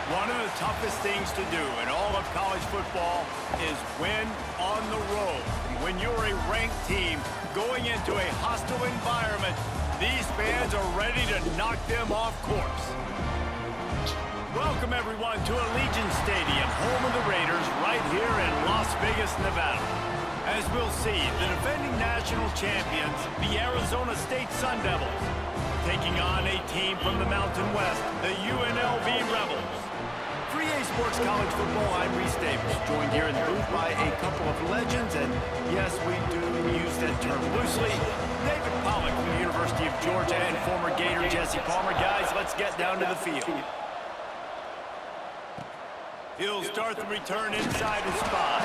One of the toughest things to do in all of college football is win on the road. When you're a ranked team going into a hostile environment, these fans are ready to knock them off course. Welcome, everyone, to Allegiant Stadium, home of the Raiders, right here in Las Vegas, Nevada. As we'll see, the defending national champions, the Arizona State Sun Devils, taking on a team from the Mountain West, the UNLV Rebels. For EA Sports College Football, I'm Reese Davis, joined here in the booth by a couple of legends, and yes, we do use that term loosely. David Pollack from the University of Georgia and former Gator Jesse Palmer. Guys, let's get down to the field. He'll start the return inside his spot.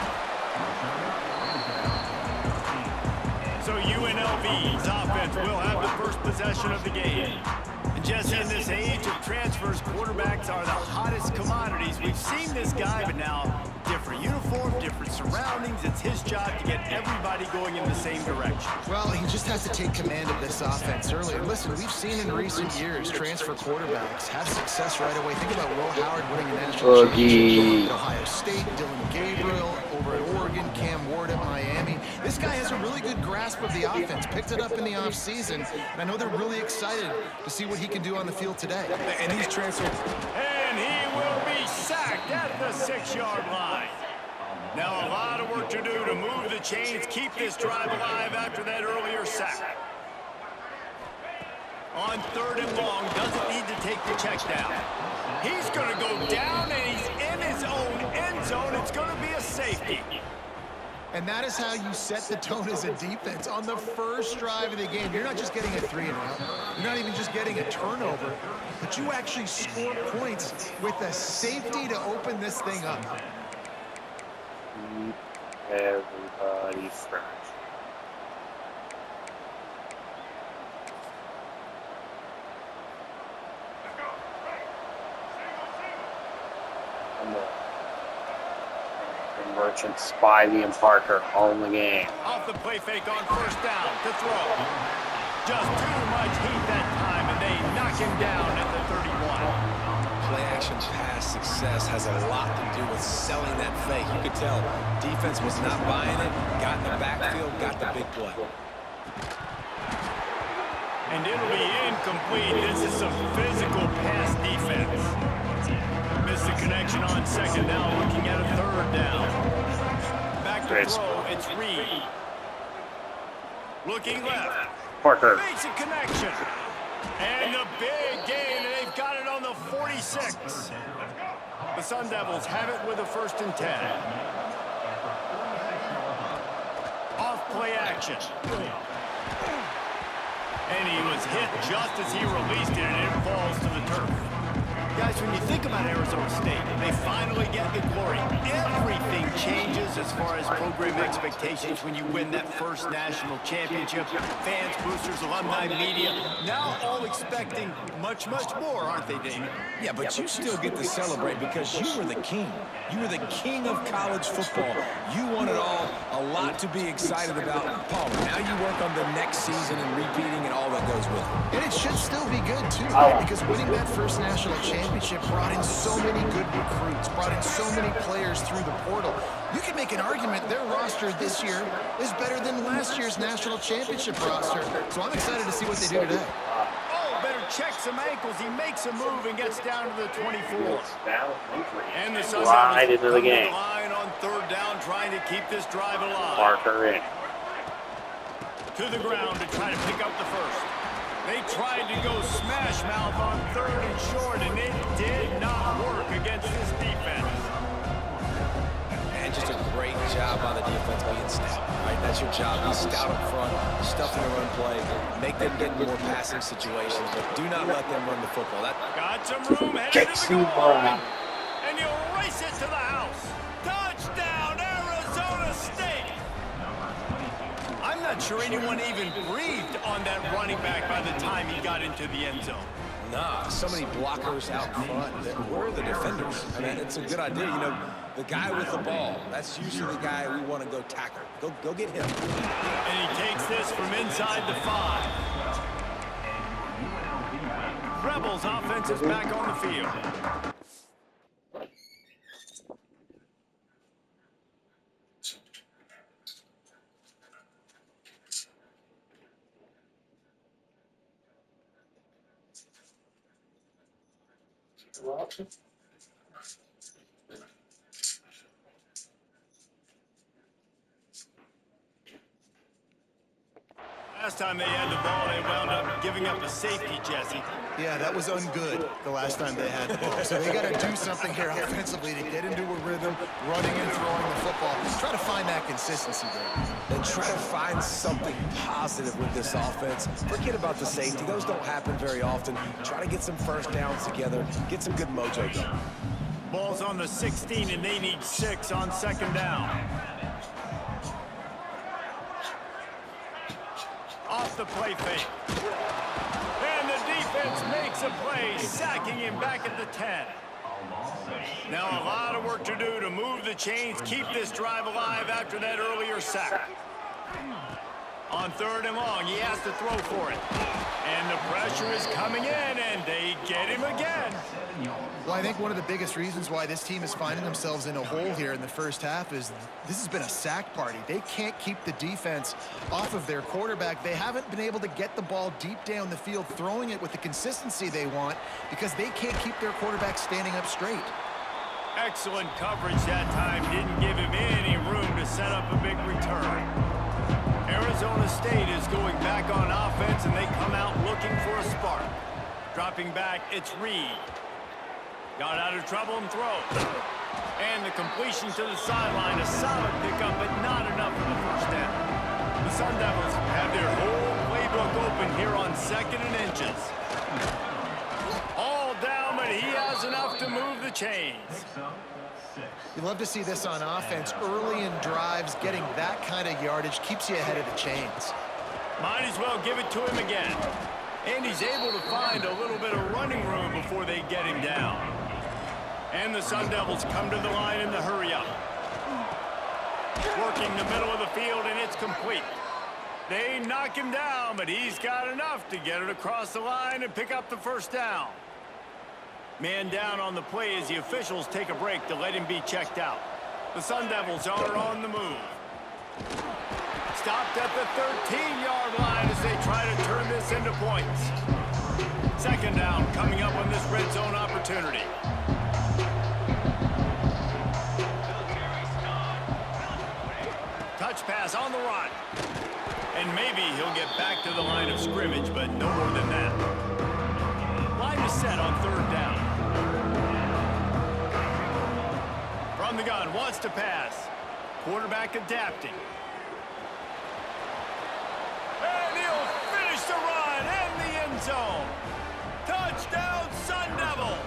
So UNLV's offense will have the first possession of the game. And Jesse, in this age of transfers, quarterbacks are the hottest commodities. We've seen this guy, but now different uniform, different surroundings. It's his job to get everybody going in the same direction. Well, he just has to take command of this offense early. And listen, we've seen in recent years transfer quarterbacks have success right away. Think about Will Howard winning a national championship at Ohio State, Dylan Gabriel over at Oregon, Cam Ward at Miami. This guy has a really good grasp of the offense, picked it up in the offseason, and I know they're really excited to see what he can do on the field today. And he's transferred. And he will be sacked at the 6-yard line. Now a lot of work to do to move the chains, keep this drive alive after that earlier sack. On 3rd and long, doesn't need to take the check down. He's going to go down, and he's in his own end zone. It's going to be a safety. And that is how you set the tone as a defense. On the first drive of the game, you're not just getting a 3-and-out. You're not even just getting a turnover, but you actually score points with a safety to open this thing up. Keep everybody fresh. Merchant, Spivey, and Parker all in the game. Off the play fake on 1st down to throw. Just too much heat that time, and they knock him down at the 31. Play action pass success has a lot to do with selling that fake. You could tell defense was not buying it, got in the backfield, got the big play. And it'll be incomplete. This is some physical pass defense. Missed the connection on 2nd down, looking at a 3rd down. Back to throw, it's Reed. Looking left. Parker. Makes a connection. And the big gain, and they've got it on the 46. The Sun Devils have it with a 1st and 10. Off play action. And he was hit just as he released it, and it falls to the turf. Guys, when you think about Arizona State, they finally get the glory. Everything changes as far as program expectations when you win that first national championship. Fans, boosters, alumni, media, now all expecting much, much more, aren't they, Damon? Yeah, but you still get to celebrate because you were the king. You were the king of college football. You won it all. A lot to be excited about. Paul, now you work on the next season and repeating and all that goes with it. And it should still be good, too, right? Because winning that first national championship brought in so many good recruits, brought in so many players through the portal. You can make an argument their roster this year is better than last year's national championship roster. So I'm excited to see what they do today. Better check some ankles. He makes a move and gets down to the 24. And the Sun Right into the game. Line on 3rd down, trying to keep this drive alive. Parker in. To the ground to try to pick up the 1st. They tried to go smash mouth on 3rd and short, and it did not work against this defense. And just a great job on the defense being stout. Right, that's your job. Be stout up front, stuff in the run play, make them get more passing situations, but do not let them run the football. Got some room headed to the goal line, and he'll race it to the house. Touchdown, Arizona State! I'm not sure anyone even breathed on that running back by the time he got into the end zone. Nah, so many blockers out front. Where are the defenders? I mean, it's a good idea. You know, the guy with the ball, that's usually the guy we want to go tackle. Go get him. And he takes this from inside the 5. Rebels offense is back on the field. Last time they had the ball, they wound up giving up a safety, Jesse. Yeah, that was ungood the last time they had the ball. So they got to do something here offensively to get into a rhythm, running and throwing the football. Try to find that consistency there. And try to find something positive with this offense. Forget about the safety. Those don't happen very often. Try to get some first downs together. Get some good mojo going. Ball's on the 16, and they need 6 on second down. Off the play fake. And the defense makes a play, sacking him back at the 10. Now a lot of work to do to move the chains, keep this drive alive after that earlier sack. On 3rd and long, he has to throw for it. And the pressure is coming in, and they get him again. Well, I think one of the biggest reasons why this team is finding themselves in a hole here in the first half is this has been a sack party. They can't keep the defense off of their quarterback. They haven't been able to get the ball deep down the field, throwing it with the consistency they want because they can't keep their quarterback standing up straight. Excellent coverage that time. Didn't give him any room to set up a big return. Arizona State is going back on offense, and they come out looking for a spark. Dropping back, it's Reed. Got out of trouble and throws. And the completion to the sideline, a solid pickup, but not enough for the first down. The Sun Devils have their whole playbook open here on 2nd and inches. All down, but he has enough to move the chains. You love to see this on offense. Early in drives, getting that kind of yardage keeps you ahead of the chains. Might as well give it to him again. And he's able to find a little bit of running room before they get him down. And the Sun Devils come to the line in the hurry-up. Working the middle of the field, and it's complete. They knock him down, but he's got enough to get it across the line and pick up the first down. Man down on the play as the officials take a break to let him be checked out. The Sun Devils are on the move. Stopped at the 13-yard line as they try to turn this into points. 2nd down coming up on this red zone opportunity. Touch pass on the run. And maybe he'll get back to the line of scrimmage, but no more than that. Line is set on 3rd down. From the gun, wants to pass. Quarterback adapting. And he'll finish the run in the end zone. Touchdown, Sun Devils!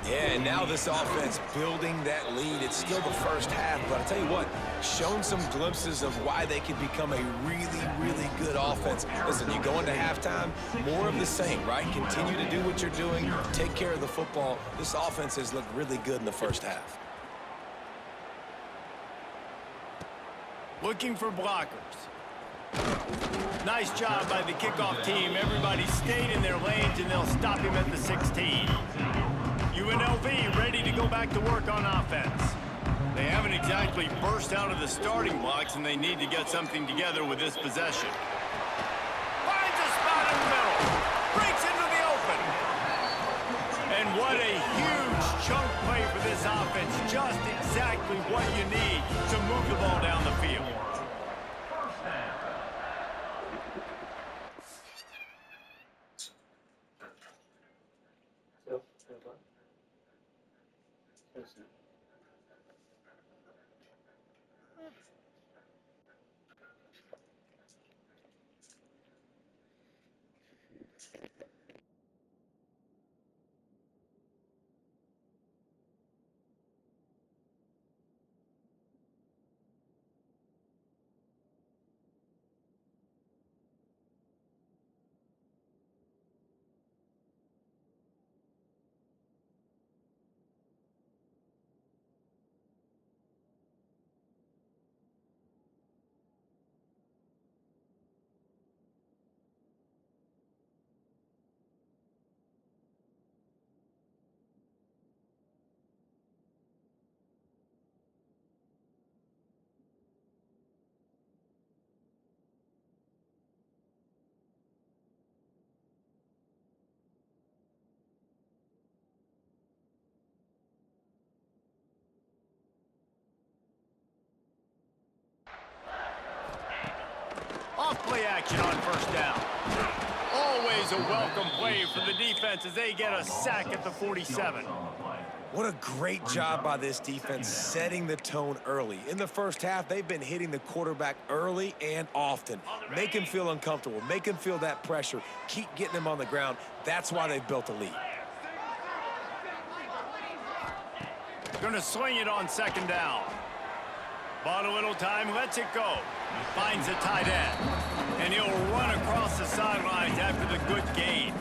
Yeah, and now this offense building that lead. It's still the first half, but I'll tell you what, shown some glimpses of why they could become a really, really good offense. Listen, you go into halftime, more of the same, right? Continue to do what you're doing, take care of the football. This offense has looked really good in the first half. Looking for blockers. Nice job by the kickoff team. Everybody stayed in their lanes, and they'll stop him at the 16. UNLV ready to go back to work on offense. They haven't exactly burst out of the starting blocks, and they need to get something together with this possession. Finds a spot in the middle. Breaks into the open. And what a huge chunk play for this offense. Just exactly what you need to move the ball down the field. action on first down. Always a welcome play for the defense as they get a sack at the 47. What a great job by this defense setting the tone early. In the first half, they've been hitting the quarterback early and often. Make him feel uncomfortable. Make him feel that pressure. Keep getting him on the ground. That's why they've built a lead. Gonna swing it on second down. Bought a little time, lets it go. Finds a tight end. And he'll run across the sidelines after the good gain.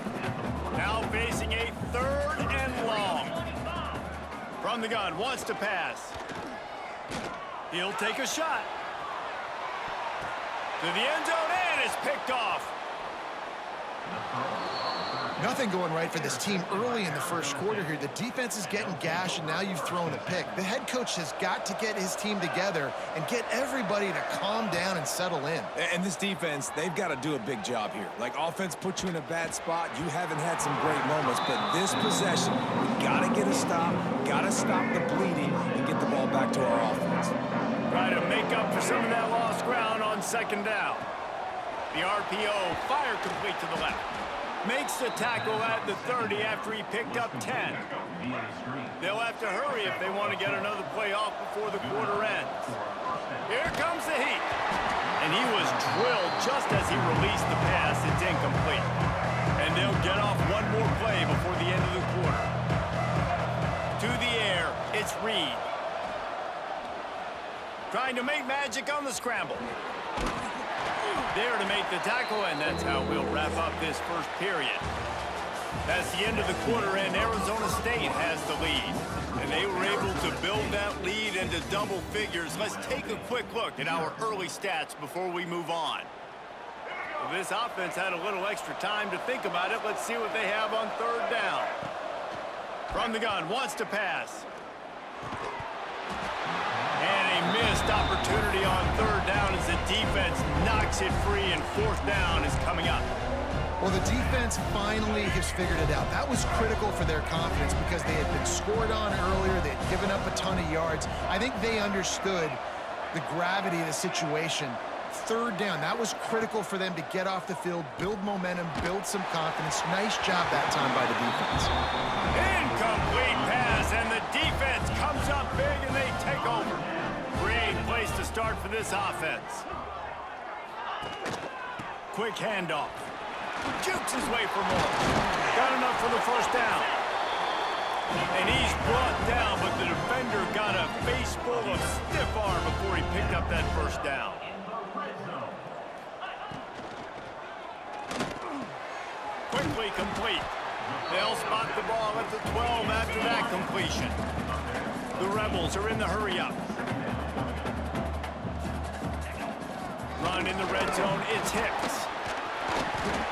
Now facing a 3rd and long. From the gun, wants to pass. He'll take a shot. To the end zone, and it's picked off. Nothing going right for this team early in the first quarter here. The defense is getting gashed, and now you've thrown a pick. The head coach has got to get his team together and get everybody to calm down and settle in. And this defense, they've got to do a big job here. Like, offense put you in a bad spot. You haven't had some great moments, but this possession, we got to get a stop, got to stop the bleeding, and get the ball back to our offense. Try to make up for some of that lost ground on second down. The RPO, fire complete to the left. Makes the tackle at the 30 after he picked up 10. They'll have to hurry if they want to get another play off before the quarter ends. Here comes the heat. And he was drilled just as he released the pass. It's incomplete. And they'll get off one more play before the end of the quarter. To the air, it's Reed. Trying to make magic on the scramble. There to make the tackle, and that's how we'll wrap up this first period. That's the end of the quarter, and Arizona State has the lead. And they were able to build that lead into double figures. Let's take a quick look at our early stats before we move on. Well, this offense had a little extra time to think about it. Let's see what they have on third down. From the gun, wants to pass. And a missed opportunity on third down as the defense knocks it free, and fourth down is coming up. Well, the defense finally has figured it out. That was critical for their confidence because they had been scored on earlier. They had given up a ton of yards. I think they understood the gravity of the situation. Third down, that was critical for them to get off the field, build momentum, build some confidence. Nice job that time by the defense. Incomplete pass, and the defense comes up big, and they take over. Great place to start for this offense. Quick handoff. Jukes his way for more. Got enough for the first down. And he's brought down, but the defender got a face full of stiff arm before he picked up that first down. Quickly complete. They'll spot the ball at the 12 after that completion. The Rebels are in the hurry-up. Run in the red zone, it's Hicks.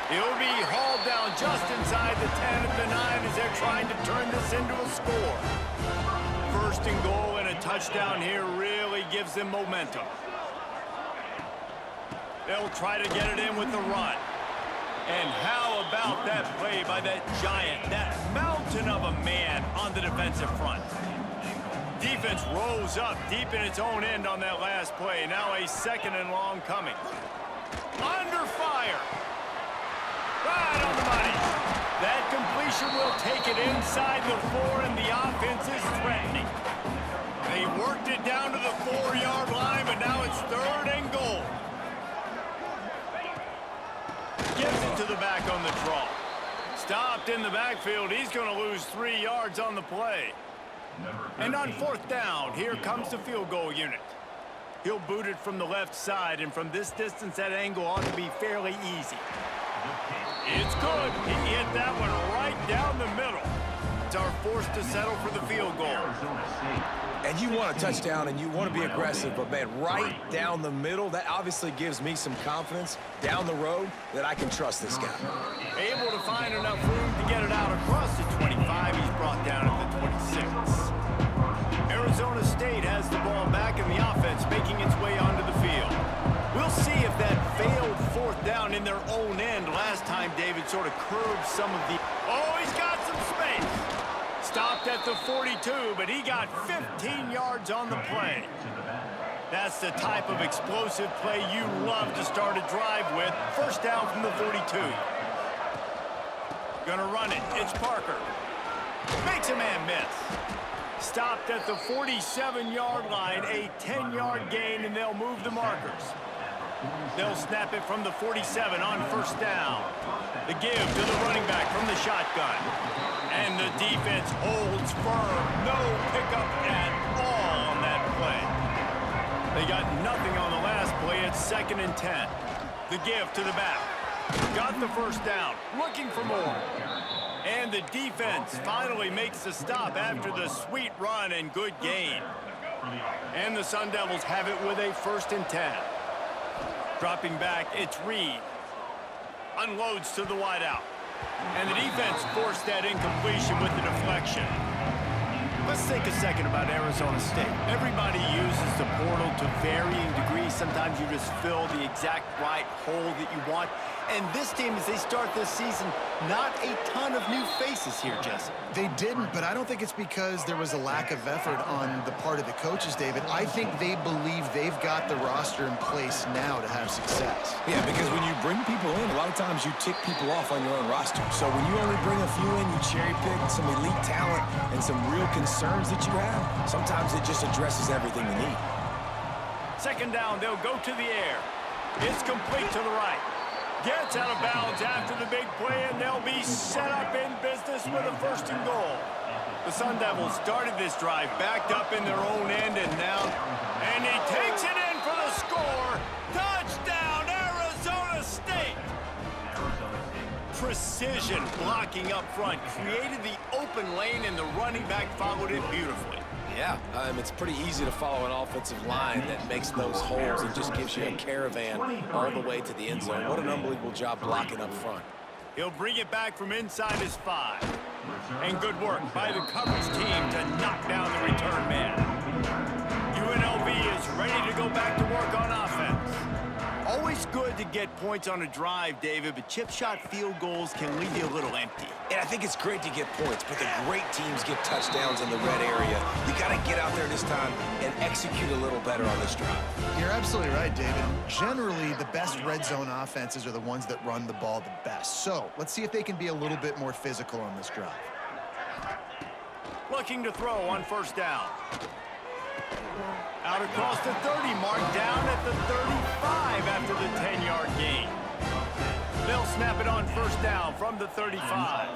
He'll be hauled down just inside the 10 at the 9 as they're trying to turn this into a score. First and goal and a touchdown here really gives them momentum. They'll try to get it in with the run. And how about that play by that giant, that mountain of a man on the defensive front? Defense rose up deep in its own end on that last play. Now a second and long coming. Under fire. Right on the money. That completion will take it inside the 4, and the offense is threatening. They worked it down to the 4-yard line, but now it's third and goal. Gives it to the back on the draw. Stopped in the backfield. He's going to lose 3 yards on the play. And on fourth down, here comes the field goal unit. He'll boot it from the left side, and from this distance, that angle ought to be fairly easy. It's good. He hit that one right down the middle. It's our force to settle for the field goal. And you want a touchdown, and you want to be aggressive, but, man, right down the middle, that obviously gives me some confidence down the road that I can trust this guy. Able to find enough room to get it out across the 25. He's brought down at the 26. Arizona State has the ball back, and the offense making its way onto the field. We'll see if that failed fourth down in their own end last time David sort of curbed some of the... Oh, he's got some space. Stopped at the 42, but he got 15 yards on the play. That's the type of explosive play you love to start a drive with. First down from the 42. Gonna run it. It's Parker. Makes a man miss. Stopped at the 47-yard line, a 10-yard gain, and they'll move the markers. They'll snap it from the 47 on first down. The give to the running back from the shotgun. And the defense holds firm. No pickup at all on that play. They got nothing on the last play. It's 2nd and 10. The give to the back. Got the first down. Looking for more. And the defense finally makes the stop after the sweet run and good gain. And the Sun Devils have it with a 1st and 10. Dropping back, it's Reed. Unloads to the wideout. And the defense forced that incompletion with the deflection. Let's think a second about Arizona State. Everybody uses the portal to varying degrees. Sometimes you just fill the exact right hole that you want. And this team, as they start this season, not a ton of new faces here, Jesse. They didn't, but I don't think it's because there was a lack of effort on the part of the coaches, David. I think they believe they've got the roster in place now to have success. Yeah, because when you bring people in, a lot of times you tick people off on your own roster. So when you only bring a few in, you cherry pick some elite talent and some real concerns that you have, sometimes it just addresses everything you need. 2nd down, they'll go to the air. It's complete to the right. Gets out of bounds after the big play, and they'll be set up in business with a 1st and goal. The Sun Devils started this drive backed up in their own end, and he takes it in for the score. Touchdown, Arizona State! Precision blocking up front created the open lane, and the running back followed it beautifully. Yeah, it's pretty easy to follow an offensive line that makes those holes and just gives you a caravan all the way to the end zone. What an unbelievable job blocking up front. He'll bring it back from inside his 5. And good work by the coverage team to knock down the return man. UNLV is ready to go back to work on offense. Always good to get points on a drive, David, but chip shot field goals can leave you a little empty. And I think it's great to get points, but the great teams get touchdowns in the red area. You got to get out there this time and execute a little better on this drive. You're absolutely right, David. Generally, the best red zone offenses are the ones that run the ball the best. So let's see if they can be a little bit more physical on this drive. Looking to throw on first down. Out across the 30 mark, down at the 35 after the 10-yard gain. They'll snap it on first down from the 35.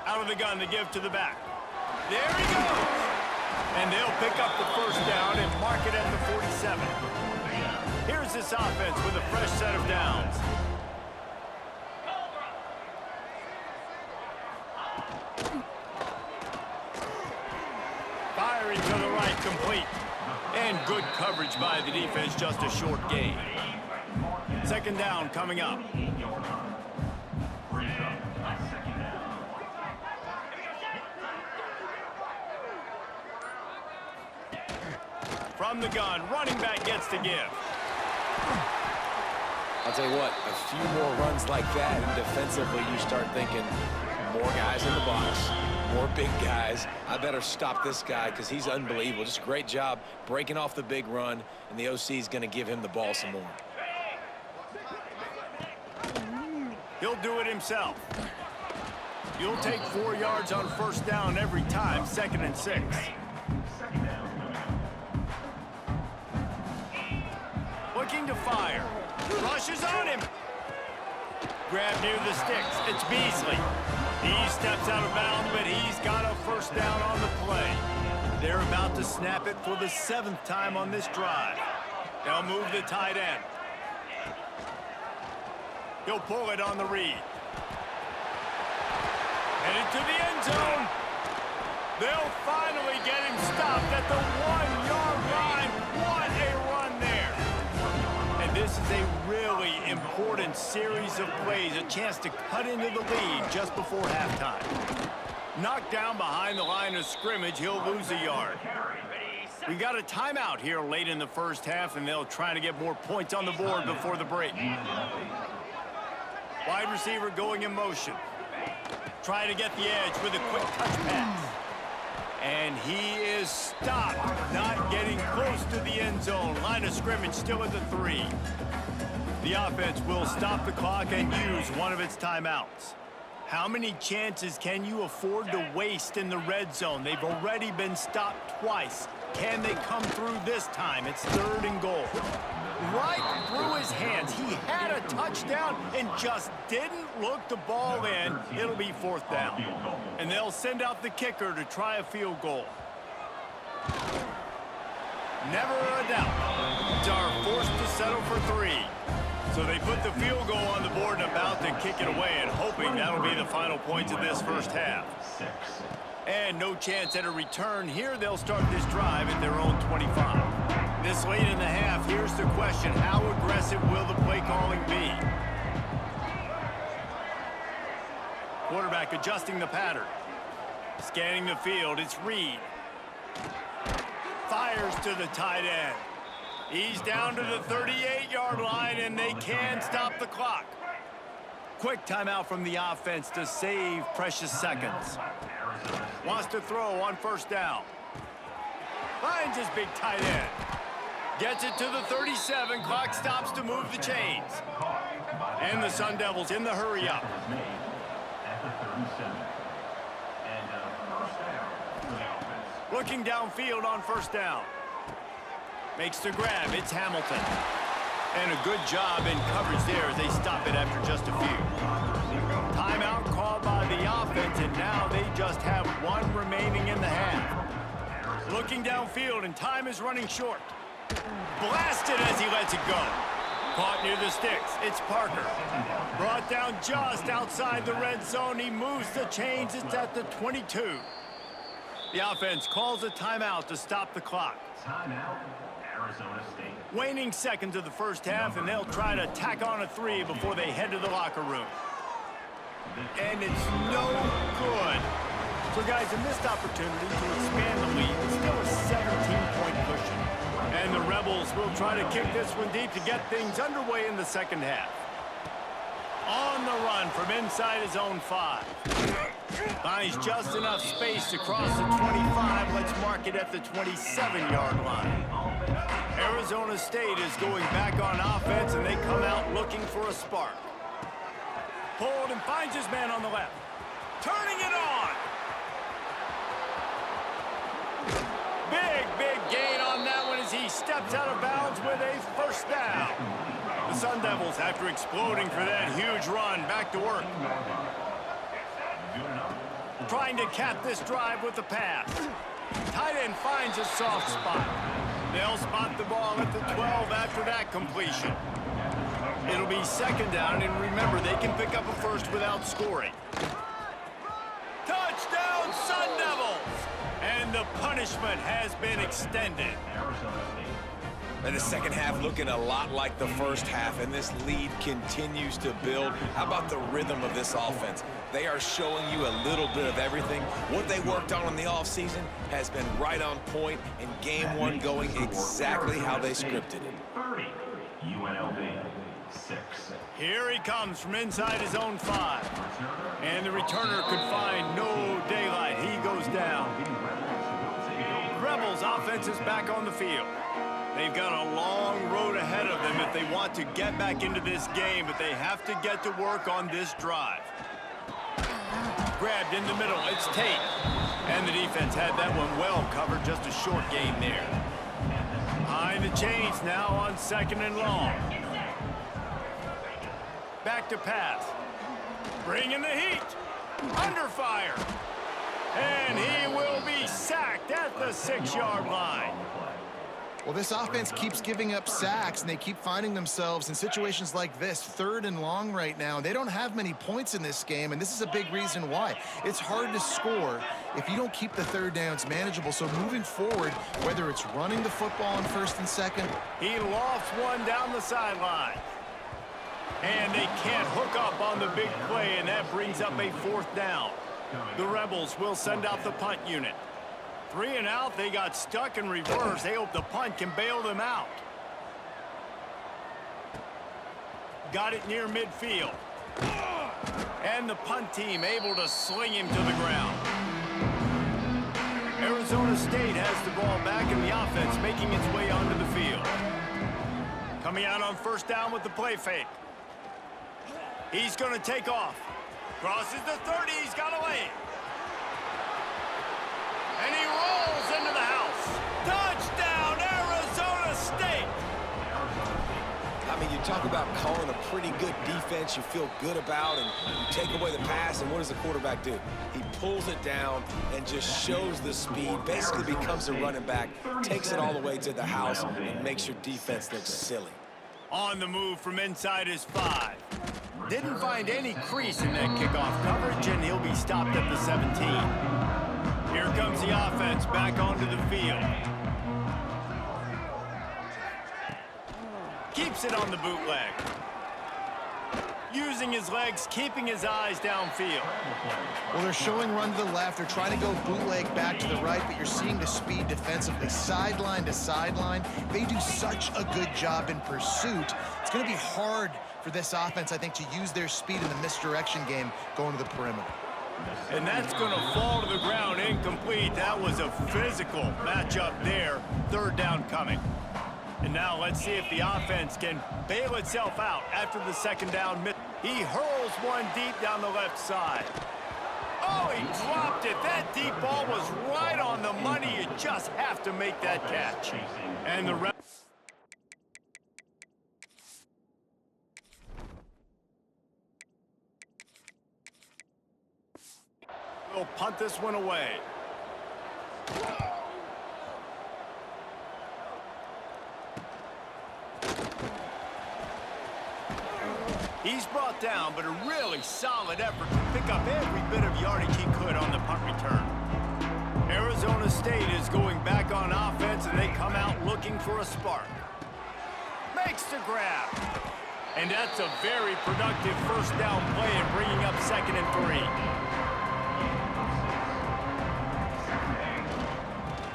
Out of the gun to give to the back. There he goes! And they'll pick up the first down and mark it at the 47. Here's this offense with a fresh set of downs. Firing to the right, complete. And good coverage by the defense, just a short gain. 2nd down coming up. From the gun, running back gets to give. I'll tell you what, a few more runs like that, and defensively you start thinking, more guys in the box, more big guys. I better stop this guy because he's unbelievable. Just a great job breaking off the big run, and the OC is going to give him the ball some more. He'll do it himself. You'll take 4 yards on first down every time, 2nd and 6. Looking to fire. Rushes on him. Grab near the sticks. It's Beasley. He steps out of bounds, but he's got a first down on the play. They're about to snap it for the 7th time on this drive. They'll move the tight end. He'll pull it on the read. Headed to the end zone. They'll finally get him stopped at the 1-yard line. What a run there. And this is a really important series of plays, a chance to cut into the lead just before halftime. Knocked down behind the line of scrimmage, he'll lose a yard. We got a timeout here late in the first half, and they'll try to get more points on the board before the break. Wide receiver going in motion. Trying to get the edge with a quick touch pass. And he is stopped, not getting close to the end zone. Line of scrimmage still at the 3. The offense will stop the clock and use one of its timeouts. How many chances can you afford to waste in the red zone? They've already been stopped twice. Can they come through this time? It's 3rd and goal. Right through his hands. He had a touchdown and just didn't look the ball in. It'll be 4th down. And they'll send out the kicker to try a field goal. Never a doubt. Are forced to settle for 3. So they put the field goal on the board and about to kick it away, and hoping that'll be the final points of this first half. And no chance at a return here. They'll start this drive at their own 25. This late in the half, here's the question. How aggressive will the play calling be? Quarterback adjusting the pattern. Scanning the field, it's Reed. Fires to the tight end. He's down to the 38-yard line, and they can stop the clock. Quick timeout from the offense to save precious seconds. Wants to throw on 1st down. Finds his big tight end. Gets it to the 37. Clock stops to move the chains. And the Sun Devils in the hurry-up. Looking downfield on 1st down. Makes the grab. It's Hamilton. And a good job in coverage there as they stop it after just a few. Timeout called by the offense, and now they just have 1 remaining in the half. Looking downfield, and time is running short. Blasted as he lets it go. Caught near the sticks. It's Parker. Brought down just outside the red zone. He moves the chains. It's at the 22. The offense calls a timeout to stop the clock. Timeout, Arizona State. Waning seconds of the first half, and they'll try to tack on a 3 before they head to the locker room. And it's no good. So, guys, a missed opportunity to expand the lead. It's still a 17-point cushion. And the Rebels will try to kick this one deep to get things underway in the second half. On the run from inside his own 5. Finds just enough space to cross the 25. Let's mark it at the 27-yard line. Arizona State is going back on offense, and they come out looking for a spark. Pulled and finds his man on the left. Turning it on. Big gain on that one as he steps out of bounds with a 1st down. The Sun Devils, after exploding for that huge run, back to work. Trying to cap this drive with the pass. Tight end finds a soft spot. They'll spot the ball at the 12 after that completion. It'll be 2nd down, and remember, they can pick up a 1st without scoring. Touchdown, Sun Devils! And the punishment has been extended. And the second half looking a lot like the first half, and this lead continues to build. How about the rhythm of this offense? They are showing you a little bit of everything. What they worked on in the offseason has been right on point, and game 1 going exactly how they scripted it. 30, UNLV, 6. Here he comes from inside his own 5. And the returner could find no daylight. He goes down. Rebels offense is back on the field. They've got a long road ahead of them if they want to get back into this game, but they have to get to work on this drive. Grabbed in the middle, it's Tate. And the defense had that one well covered, just a short gain there. Behind the chains now on 2nd and long. Back to pass. Bringing the heat. Under fire. And he will be sacked at the 6-yard line. Well, this offense keeps giving up sacks, and they keep finding themselves in situations like this, 3rd and long right now. They don't have many points in this game, and this is a big reason why. It's hard to score if you don't keep the 3rd downs manageable. So moving forward, whether it's running the football on 1st and 2nd. He lofts one down the sideline. And they can't hook up on the big play, and that brings up a 4th down. The Rebels will send out the punt unit. 3 and out, they got stuck in reverse. They hope the punt can bail them out. Got it near midfield. And the punt team able to sling him to the ground. Arizona State has the ball back in the offense, making its way onto the field. Coming out on first down with the play fake. He's going to take off. Crosses the 30, he's got a lane. And he rolls into the house. Touchdown, Arizona State! I mean, you talk about calling a pretty good defense you feel good about, and you take away the pass, and what does the quarterback do? He pulls it down and just shows the speed, basically becomes a running back, takes it all the way to the house, and makes your defense look silly. On the move from inside his 5. Didn't find any crease in that kickoff coverage, and he'll be stopped at the 17. Here comes the offense back onto the field. Keeps it on the bootleg. Using his legs, keeping his eyes downfield. Well, they're showing run to the left. They're trying to go bootleg back to the right, but you're seeing the speed defensively, sideline to sideline. They do such a good job in pursuit. It's going to be hard for this offense, I think, to use their speed in the misdirection game going to the perimeter. And that's going to fall to the ground incomplete. That was a physical matchup there. Third down coming. And now let's see if the offense can bail itself out after the second down. He hurls one deep down the left side. Oh, he dropped it. That deep ball was right on the money. You just have to make that catch. And the rest. We'll punt this one away. He's brought down, but a really solid effort to pick up every bit of yardage he could on the punt return. Arizona State is going back on offense, and they come out looking for a spark. Makes the grab. And that's a very productive first down play and bringing up 2nd and 3.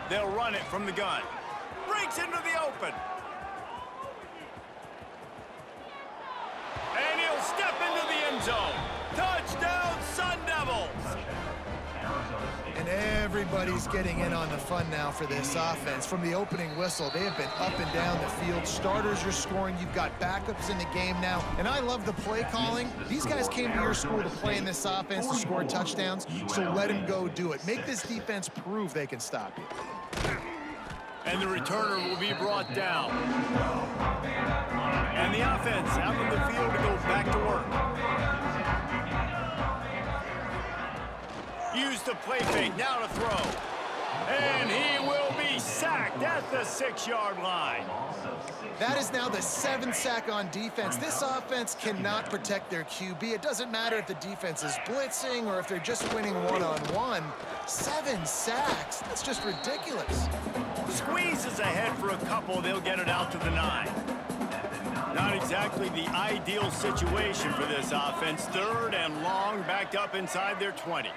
They'll run it from the gun. Breaks into the open. And he'll step into the end zone. Touchdown, Sun Devils! And everybody's getting in on the fun now for this offense. From the opening whistle, they have been up and down the field. Starters are scoring. You've got backups in the game now. And I love the play calling. These guys came to your school to play in this offense to score touchdowns, so let them go do it. Make this defense prove they can stop you. And the returner will be brought down. And the offense out on the field to go back to work. Use the play fake, now to throw. And he will be sacked at the 6-yard line. That is now the 7th sack on defense. This offense cannot protect their QB. It doesn't matter if the defense is blitzing or if they're just winning one-on-one. 7 sacks, that's just ridiculous. Squeezes ahead for a couple, they'll get it out to the 9. Not exactly the ideal situation for this offense. 3rd and long, backed up inside their 20.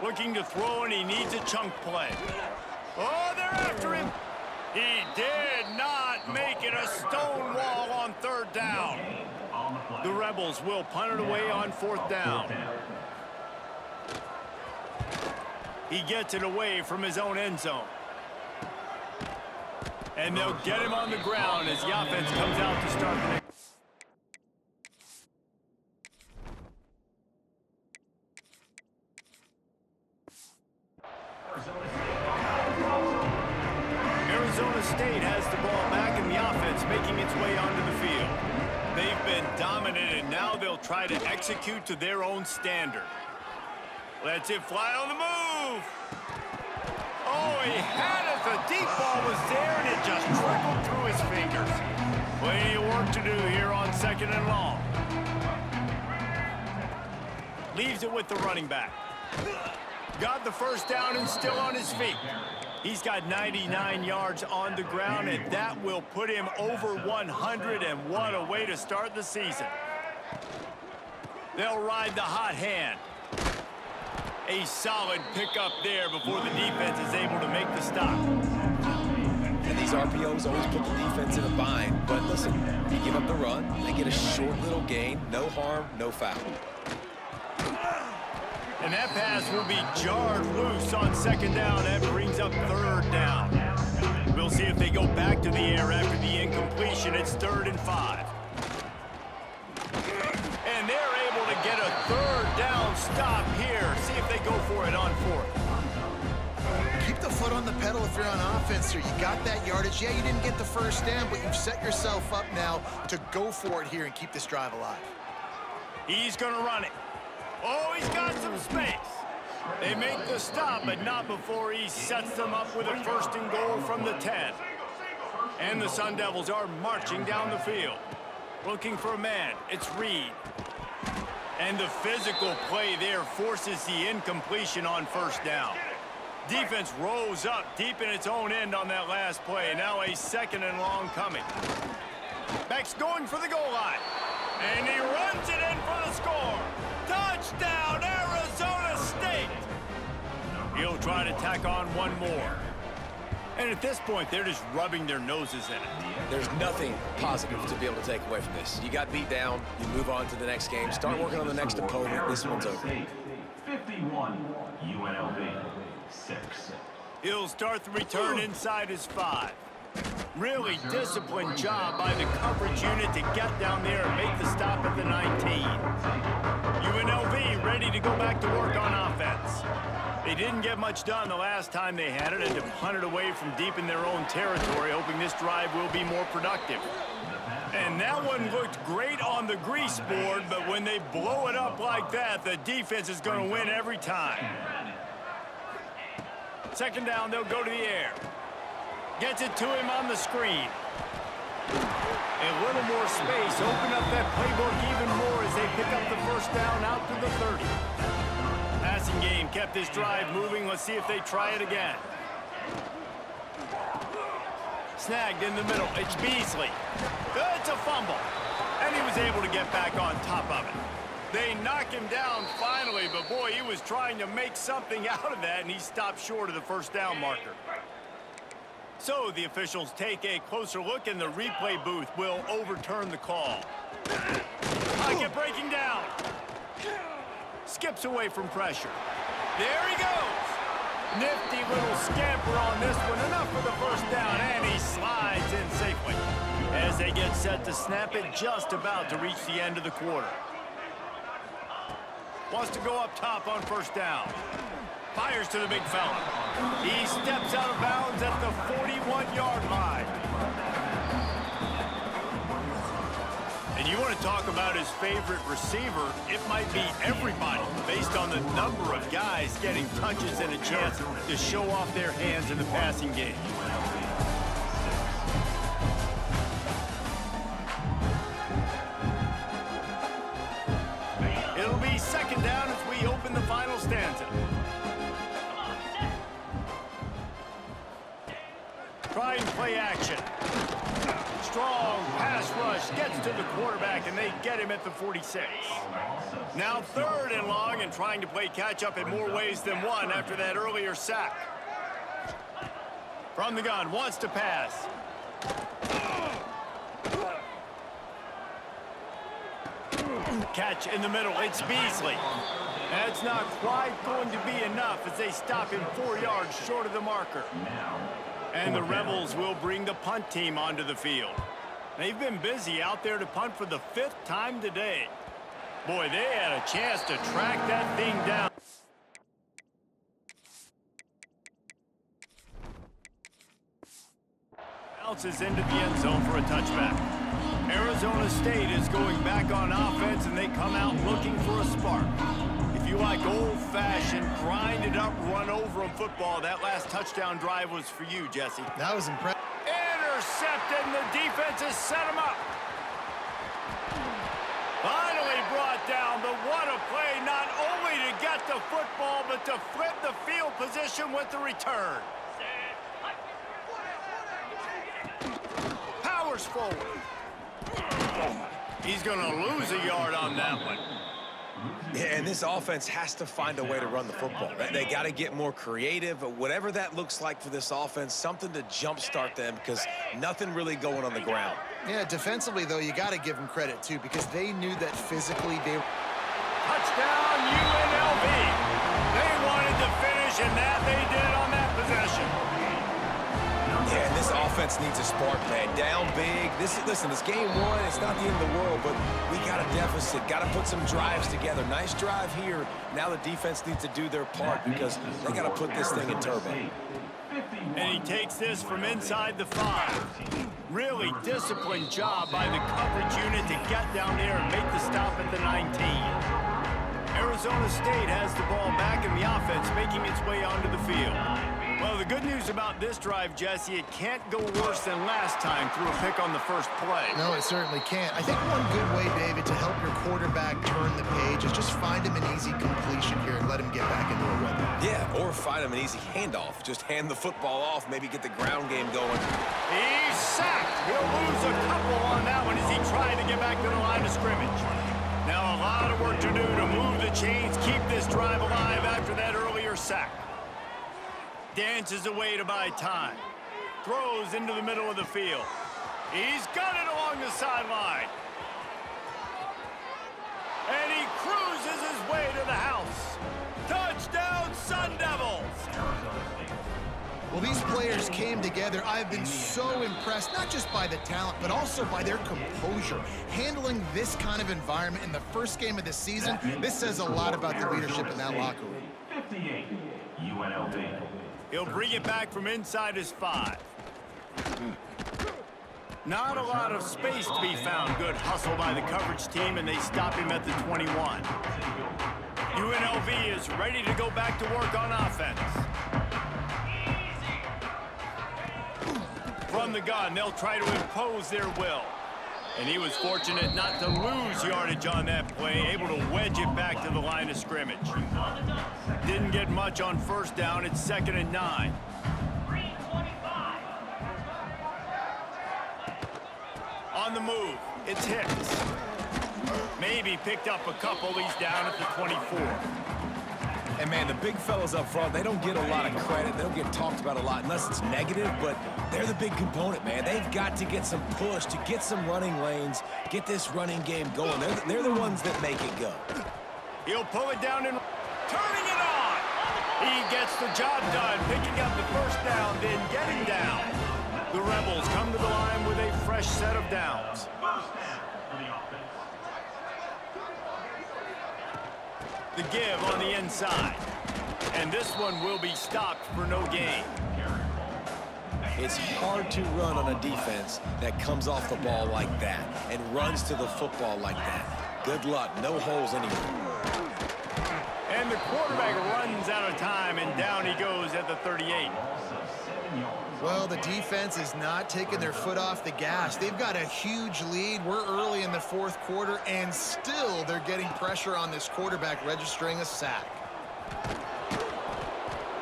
Looking to throw, and he needs a chunk play. Oh, they're after him. He did not make it a stone wall on 3rd down. The Rebels will punt it away on 4th down. He gets it away from his own end zone. And they'll get him on the ground as the offense comes out to start the next. Arizona State has the ball back in the offense, making its way onto the field. They've been dominant, and now they'll try to execute to their own standard. Lets it fly on the move. Oh, he had it. The deep ball was there, and it just trickled through his fingers. Plenty of work to do here on 2nd and long. Leaves it with the running back. Got the first down and still on his feet. He's got 99 yards on the ground, and that will put him over 100, and what a way to start the season. They'll ride the hot hand. A solid pickup there before the defense is able to make the stop. And these RPOs always put the defense in a bind, but listen, you give up the run, they get a short little gain, no harm, no foul. And that pass will be jarred loose on second down. That brings up third down. We'll see if they go back to the air after the incompletion. It's 3rd and 5. And they're able to get a third down stop here. See if they go for it on 4th. Keep the foot on the pedal if you're on offense here. You got that yardage. Yeah, you didn't get the first down, but you've set yourself up now to go for it here and keep this drive alive. He's going to run it. Oh, he's got some space. They make the stop, but not before he sets them up with a 1st and goal from the 10. And the Sun Devils are marching down the field. Looking for a man. It's Reed. And the physical play there forces the incompletion on 1st down. Defense rose up deep in its own end on that last play. Now a 2nd and long coming. Beck's going for the goal line. And he runs it in for the score. Touchdown, Arizona State! He'll try to tack on one more. And at this point, they're just rubbing their noses in it. There's nothing positive to be able to take away from this. You got beat down, you move on to the next game, start working on the next opponent. This one's over. 51, UNLV 6. He'll start the return inside his 5. Really disciplined job by the coverage unit to get down there and make the stop at the 19. UNLV ready to go back to work on offense. They didn't get much done the last time they had it and to punt it away from deep in their own territory, hoping this drive will be more productive. And that one looked great on the grease board, but when they blow it up like that, the defense is going to win every time. 2nd down, they'll go to the air. Gets it to him on the screen. A little more space. Open up that playbook even more as they pick up the 1st down out to the 30. Passing game kept this drive moving. Let's see if they try it again. Snagged in the middle. It's Beasley. It's a fumble. And he was able to get back on top of it. They knock him down finally, but boy, he was trying to make something out of that, and he stopped short of the 1st down marker. So the officials take a closer look, and the replay booth will overturn the call. Pocket breaking down. Skips away from pressure. There he goes. Nifty little scamper on this one. Enough for the 1st down, and he slides in safely. As they get set to snap it, just about to reach the end of the quarter. Wants to go up top on 1st down. Fires to the big fella. He steps out of bounds at the 41-yard line. And you want to talk about his favorite receiver, it might be everybody based on the number of guys getting touches and a chance to show off their hands in the passing game. It'll be 2nd down as we open the final stanza. Try and play action. Strong pass rush gets to the quarterback, and they get him at the 46. Now 3rd and long, and trying to play catch-up in more ways than one after that earlier sack. From the gun, wants to pass. Catch in the middle, it's Beasley. That's not quite going to be enough as they stop him 4 yards short of the marker. And the Rebels will bring the punt team onto the field. They've been busy out there to punt for the 5th time today. Boy, they had a chance to track that thing down. Bounces into the end zone for a touchback. Arizona State is going back on offense, and they come out looking for a spark. If you like old-fashioned, grind-it-up, run-over-'em football, that last touchdown drive was for you, Jesse. That was impressive. Intercepted, and the defense has set him up. Finally brought down, but what a play, not only to get the football, but to flip the field position with the return. Powers forward. He's going to lose a yard on that one. Yeah, and this offense has to find a way to run the football. They got to get more creative, whatever that looks like for this offense, something to jumpstart them because nothing really going on the ground. Yeah, defensively, though, you got to give them credit, too, because they knew that physically they... touchdown UNLV. They wanted to finish, and that they did on that possession. Yeah, and this offense needs a spark, man. Down big. Listen, this game one. It's not the end of the world, but we got a deficit. Got to put some drives together. Nice drive here. Now the defense needs to do their part because they got to put this thing in turbo. And he takes this from inside the 5. Really disciplined job by the coverage unit to get down there and make the stop at the 19. Arizona State has the ball back in the offense, making its way onto the field. Well, the good news about this drive, Jesse, it can't go worse than last time through a pick on the first play. No, it certainly can't. I think one good way, David, to help your quarterback turn the page is just find him an easy completion here and let him get back into a rhythm. Yeah, or find him an easy handoff. Just hand the football off, maybe get the ground game going. He's sacked. He'll lose a couple on that one as he tried to get back to the line of scrimmage. Now a lot of work to do to move the chains, keep this drive alive after that earlier sack. Dances away to buy time. Throws into the middle of the field. He's got it along the sideline. And he cruises his way to the house. Touchdown, Sun Devils! Well, these players came together. I've been so impressed, not just by the talent, but also by their composure. Handling this kind of environment in the first game of the season, this says a lot about the leadership in that locker room. 58, UNLV. He'll bring it back from inside his 5. Not a lot of space to be found. Good hustle by the coverage team, and they stop him at the 21. UNLV is ready to go back to work on offense. From the gun, they'll try to impose their will. And he was fortunate not to lose yardage on that play, able to wedge it back to the line of scrimmage. Didn't get much on first down. It's 2nd and 9. On the move, it's Hicks. Maybe picked up a couple. He's down at the 24. And, man, the big fellas up front, they don't get a lot of credit. They don't get talked about a lot unless it's negative, but they're the big component, man. They've got to get some push, to get some running lanes, get this running game going. They're the ones that make it go. He'll pull it down and turning it on. He gets the job done, picking up the first down, then getting down. The Rebels come to the line with a fresh set of downs. The give on the inside. And this one will be stopped for no gain. It's hard to run on a defense that comes off the ball like that and runs to the football like that. Good luck. No holes anywhere. And the quarterback runs out of time, and down he goes at the 38. Well, the defense is not taking their foot off the gas. They've got a huge lead. We're early in the 4th quarter, and still they're getting pressure on this quarterback, registering a sack.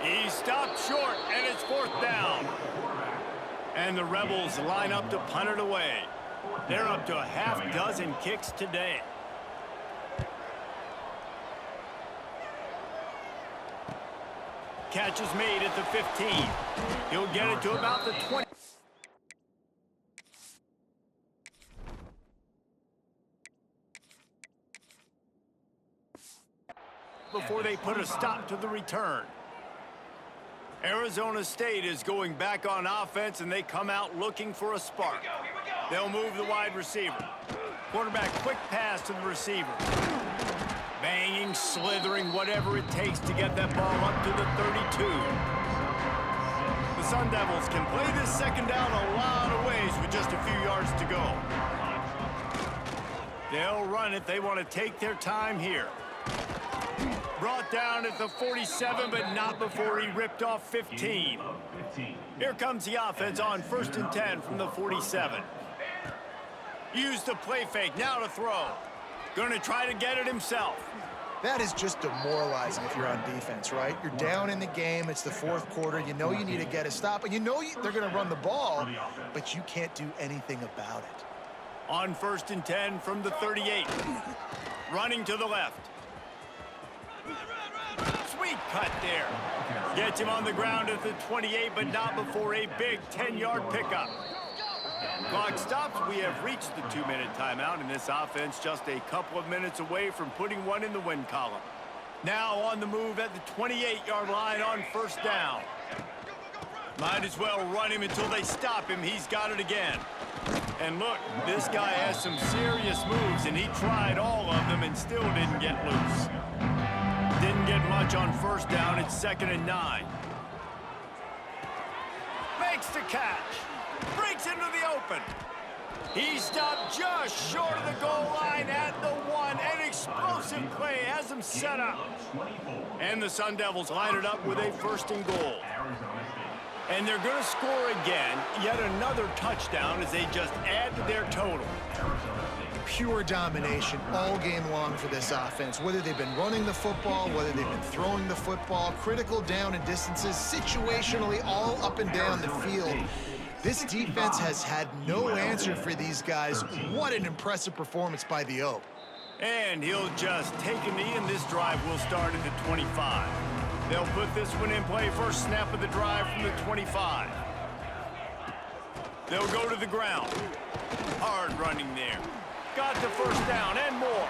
He stopped short, and it's 4th down. And the Rebels line up to punt it away. They're up to a half-dozen kicks today. Catch is made at the 15. He'll get it to about the 20. Before they put a stop to the return. Arizona State is going back on offense, and they come out looking for a spark. They'll move the wide receiver. Quarterback quick pass to the receiver. Banging, slithering, whatever it takes to get that ball up to the 32. The Sun Devils can play this second down a lot of ways with just a few yards to go. They'll run it. They want to take their time here. Brought down at the 47, but not before he ripped off 15. Here comes the offense on 1st and 10 from the 47. Used the play fake, now to throw. Going to try to get it himself. That is just demoralizing if you're on defense, right? You're down in the game. It's the 4th quarter. You know you need to get a stop, and you know they're going to run the ball, but you can't do anything about it. On 1st and 10 from the 38. Running to the left. Sweet cut there. Gets him on the ground at the 28, but not before a big 10-yard pickup. clock stops, we have reached the 2-minute timeout, and this offense just a couple of minutes away from putting one in the win column. Now on the move at the 28-yard line on first down. Might as well run him until they stop him. He's got it again. And look, this guy has some serious moves, and he tried all of them and still didn't get loose. Didn't get much on first down. It's 2nd and 9. Makes the catch. Breaks into the open. He stopped just short of the goal line at the 1. An explosive play has him set up. And the Sun Devils line it up with a 1st and goal. And they're going to score again, yet another touchdown as they just add to their total. Pure domination all game long for this offense. Whether they've been running the football, whether they've been throwing the football, critical down and distances, situationally all up and down the field. This defense has had no answer for these guys. What an impressive performance by the Oak. And he'll just take a knee, and this drive will start at the 25. They'll put this one in play. First snap of the drive from the 25. They'll go to the ground. Hard running there. Got the first down and more.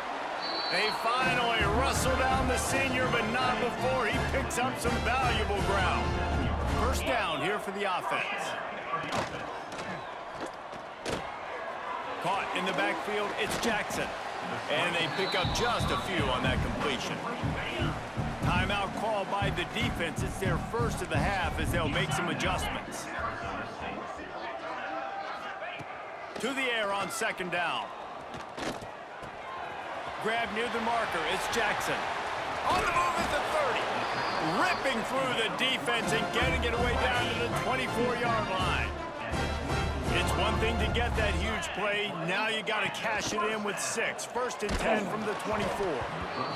They finally rustle down the senior, but not before he picks up some valuable ground. First down here for the offense. Caught in the backfield, it's Jackson. And they pick up just a few on that completion. Timeout called by the defense. It's their first of the half as they'll make some adjustments. To the air on 2nd down. Grab near the marker. It's Jackson. On the move at the 30. Ripping through the defense and getting it away down to the 24-yard line. It's one thing to get that huge play. Now you got to cash it in with 6. 1st and 10 from the 24.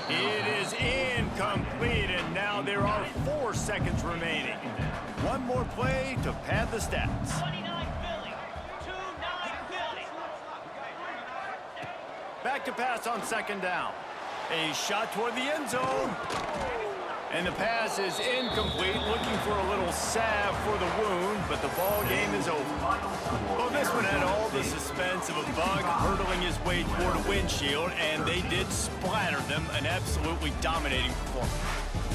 It is incomplete, and now there are 4 seconds remaining. One more play to pad the stats. Back to pass on 2nd down. A shot toward the end zone. And the pass is incomplete, looking for a little salve for the wound, but the ball game is over. Well, this one had all the suspense of a bug hurtling his way toward a windshield, and they did splatter them, an absolutely dominating performance.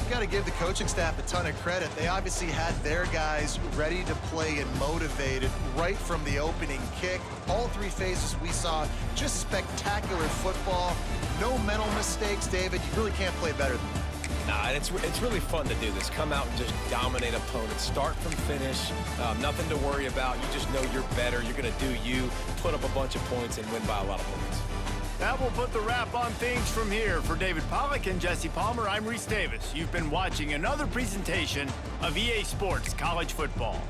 You got to give the coaching staff a ton of credit. They obviously had their guys ready to play and motivated right from the opening kick. All 3 phases we saw, just spectacular football. No mental mistakes, David. You really can't play better than that. Nah, and it's really fun to do this. Come out and just dominate opponents. Start from finish. Nothing to worry about. You just know you're better. You're going to do you, put up a bunch of points, and win by a lot of points. That will put the wrap on things from here. For David Pollack and Jesse Palmer, I'm Reese Davis. You've been watching another presentation of EA Sports College Football.